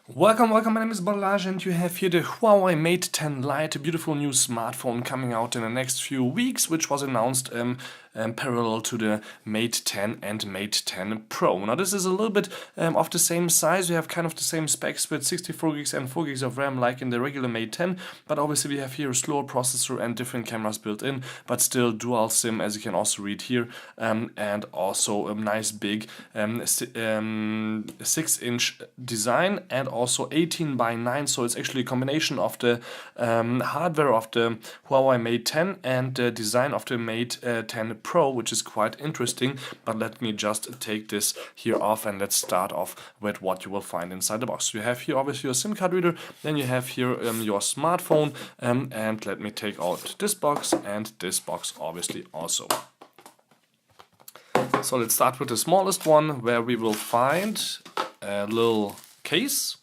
Welcome, my name is Balaj and you have here the Huawei Mate 10 Lite, a beautiful new smartphone coming out in the next few weeks, which was announced parallel to the Mate 10 and Mate 10 Pro. Now this is a little bit of the same size, we have kind of the same specs with 64 gigs and 4 gigs of RAM like in the regular Mate 10, but obviously we have here a slower processor and different cameras built in, but still dual SIM as you can also read here, and also a nice big 6-inch design and also 18:9, so it's actually a combination of the hardware of the Huawei Mate 10 and the design of the Mate 10 Pro, which is quite interesting. But let me just take this here off and let's start off with what you will find inside the box. You have here obviously your SIM card reader, then you have here your smartphone, and let me take out this box and this box obviously also. So let's start with the smallest one, where we will find a little case.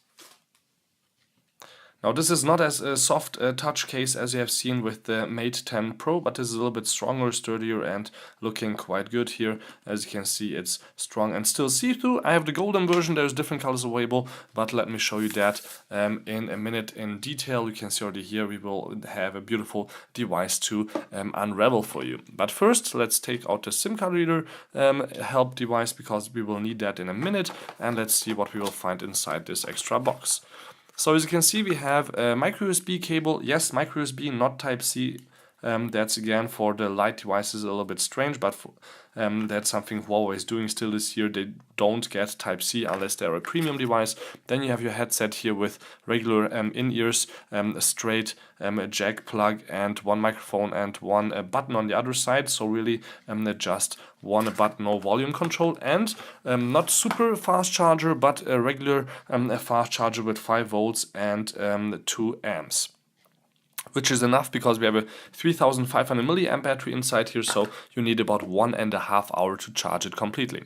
Now this is not as a soft touch case as you have seen with the Mate 10 Pro, but this is a little bit stronger, sturdier and looking quite good here. As you can see, it's strong and still see-through. I have the golden version, there's different colors available, but let me show you that in a minute in detail. You can see already here we will have a beautiful device to unravel for you. But first, let's take out the SIM card reader help device, because we will need that in a minute, and let's see what we will find inside this extra box. So as you can see, we have a micro USB cable. Yes, micro USB, not Type-C. That's again for the Lite devices a little bit strange, but that's something Huawei is doing still this year. They don't get Type-C unless they're a premium device. Then you have your headset here with regular in-ears, a straight jack plug and one microphone and one button on the other side. So really just one button, no volume control, and not super fast charger, but a regular fast charger with 5 volts and 2 amps. Which is enough because we have a 3500 milliamp battery inside here, so you need about 1.5 hours to charge it completely.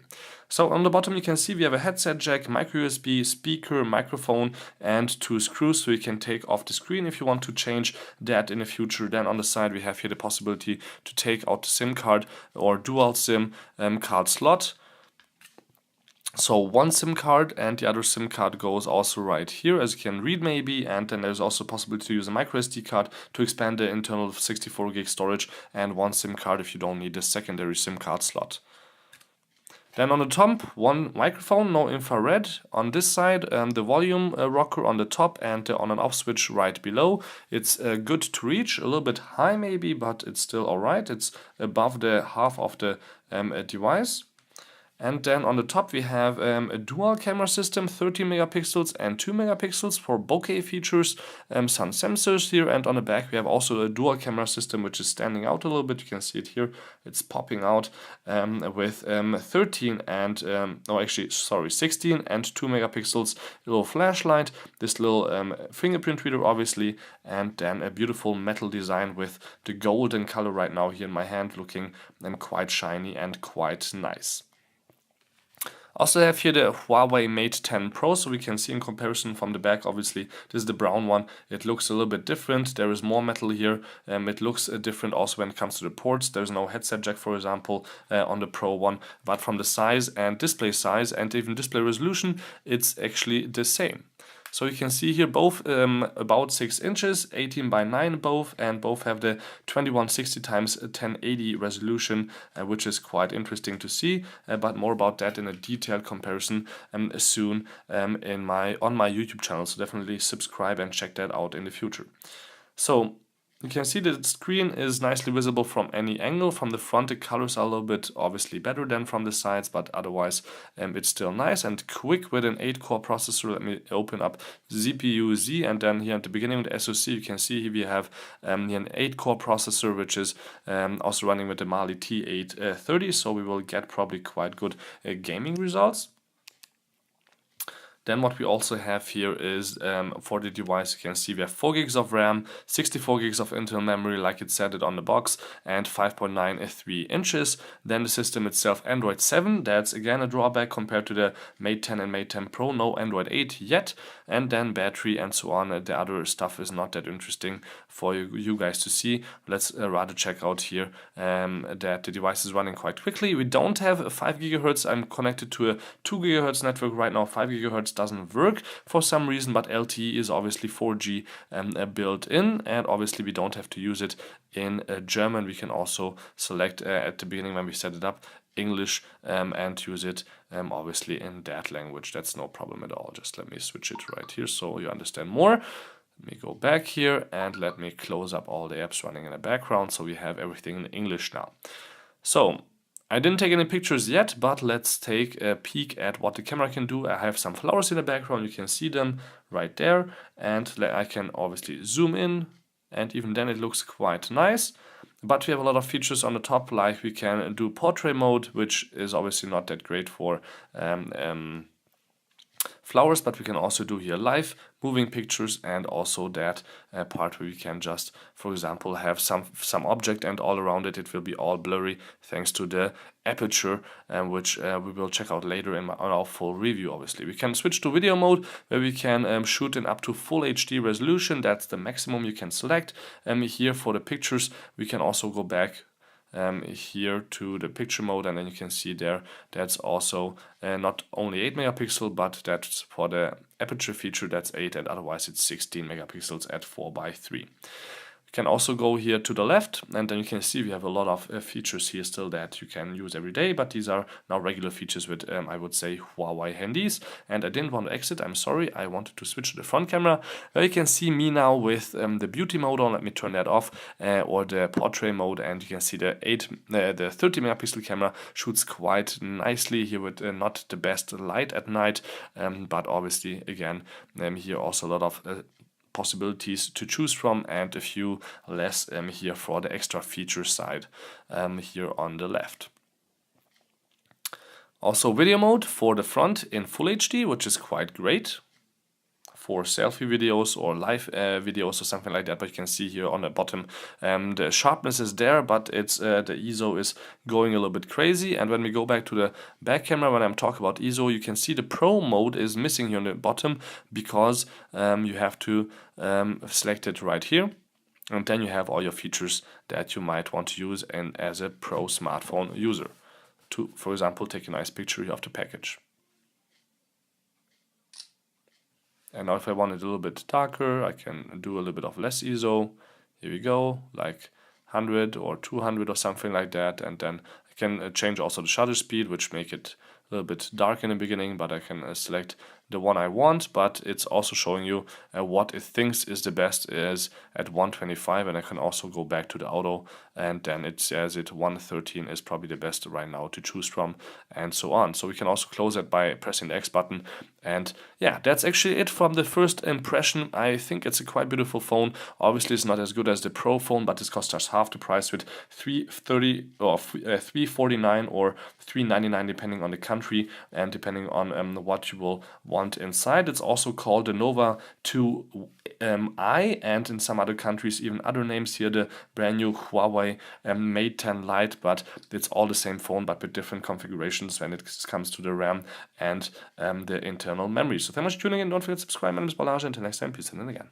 So on the bottom you can see we have a headset jack, micro USB, speaker, microphone and 2 screws, so you can take off the screen if you want to change that in the future. Then on the side we have here the possibility to take out the SIM card or dual SIM card slot. So one SIM card and the other SIM card goes also right here, as you can read maybe, and then there's also a possibility to use a micro SD card to expand the internal 64 gig storage, and one SIM card if you don't need a secondary SIM card slot. Then on the top, one microphone, no infrared. On this side, the volume rocker on the top and the on and off switch right below. It's good to reach, a little bit high maybe, but it's still alright. It's above the half of the device. And then on the top we have a dual camera system, 13 megapixels and 2 megapixels for bokeh features, some sensors here, and on the back we have also a dual camera system which is standing out a little bit. You can see it here, it's popping out with 13 and, 16 and 2 megapixels, a little flashlight, this little fingerprint reader obviously, and then a beautiful metal design with the golden color right now here in my hand, looking quite shiny and quite nice. Also have here the Huawei Mate 10 Pro, so we can see in comparison from the back, obviously this is the brown one, it looks a little bit different, there is more metal here, it looks different also when it comes to the ports. There's no headset jack for example on the Pro one, but from the size and display size and even display resolution it's actually the same. So you can see here both about 6 inches, 18:9 both, and both have the 2160 x 1080 resolution, which is quite interesting to see. But more about that in a detailed comparison soon on my YouTube channel. So definitely subscribe and check that out in the future. So you can see that the screen is nicely visible from any angle. From the front the colors are a little bit obviously better than from the sides, but otherwise it's still nice and quick with an 8-core processor. Let me open up CPU Z, and then here at the beginning of the SoC you can see here we have here an 8-core processor which is also running with the Mali T830, so we will get probably quite good gaming results. Then what we also have here is for the device, you can see we have 4 gigs of RAM, 64 gigs of internal memory like it said it on the box, and 5.93 inches. Then the system itself, Android 7, that's again a drawback compared to the Mate 10 and Mate 10 Pro, no Android 8 yet. And then battery and so on, the other stuff is not that interesting for you guys to see. Let's rather check out here that the device is running quite quickly. We don't have 5 GHz, I'm connected to a 2 GHz network right now. 5 GHz doesn't work for some reason, but LTE is obviously 4G built in, and obviously we don't have to use it in German. We can also select at the beginning when we set it up English and use it obviously in that language. That's no problem at all. Just let me switch it right here so you understand more. Let me go back here and let me close up all the apps running in the background so we have everything in English now. So I didn't take any pictures yet, but let's take a peek at what the camera can do. I have some flowers in the background, you can see them right there, and I can obviously zoom in, and even then it looks quite nice. But we have a lot of features on the top, like we can do portrait mode, which is obviously not that great for flowers, but we can also do here live moving pictures, and also that part where we can just, for example, have some object and all around it will be all blurry thanks to the aperture, which we will check out later on our full review. Obviously we can switch to video mode, where we can shoot in up to full HD resolution. That's the maximum you can select. Here for the pictures we can also go back here to the picture mode, and then you can see there that's also not only 8 megapixel, but that's for the aperture feature that's 8, and otherwise it's 16 megapixels at 4:3. Can also go here to the left, and then you can see we have a lot of features here still that you can use every day, but these are now regular features with I would say Huawei handies. And I didn't want to exit, I'm sorry, I wanted to switch to the front camera, where you can see me now with the beauty mode on. Let me turn that off, or the portrait mode, and you can see the 30 megapixel camera shoots quite nicely here with not the best light at night, but obviously again here also a lot of possibilities to choose from, and a few less here for the extra feature side here on the left. Also video mode for the front in full HD, which is quite great for selfie videos or live videos or something like that. But you can see here on the bottom the sharpness is there, but it's the ISO is going a little bit crazy. And when we go back to the back camera, when I'm talking about ISO, you can see the pro mode is missing here on the bottom, because you have to select it right here, and then you have all your features that you might want to use and as a pro smartphone user to, for example, take a nice picture of the package. And now if I want it a little bit darker, I can do a little bit of less ISO. Here we go, like 100 or 200 or something like that. And then I can change also the shutter speed, which make it a little bit dark in the beginning, but I can select the one I want, but it's also showing you what it thinks is the best is at 125, and I can also go back to the auto, and then it says 113 is probably the best right now to choose from, and so on. So we can also close it by pressing the X button, and yeah, that's actually it from the first impression. I think it's a quite beautiful phone. Obviously it's not as good as the Pro phone, but this costs us half the price with $330 or $349 or $399 depending on the country and depending on what you will want inside. It's also called the Nova 2i, and in some other countries even other names here, the brand new Huawei Mate 10 Lite, but it's all the same phone but with different configurations when it comes to the RAM and the internal memory. So thank you much for tuning in. Don't forget to subscribe. My name is Balazs. Until next time, peace and then again.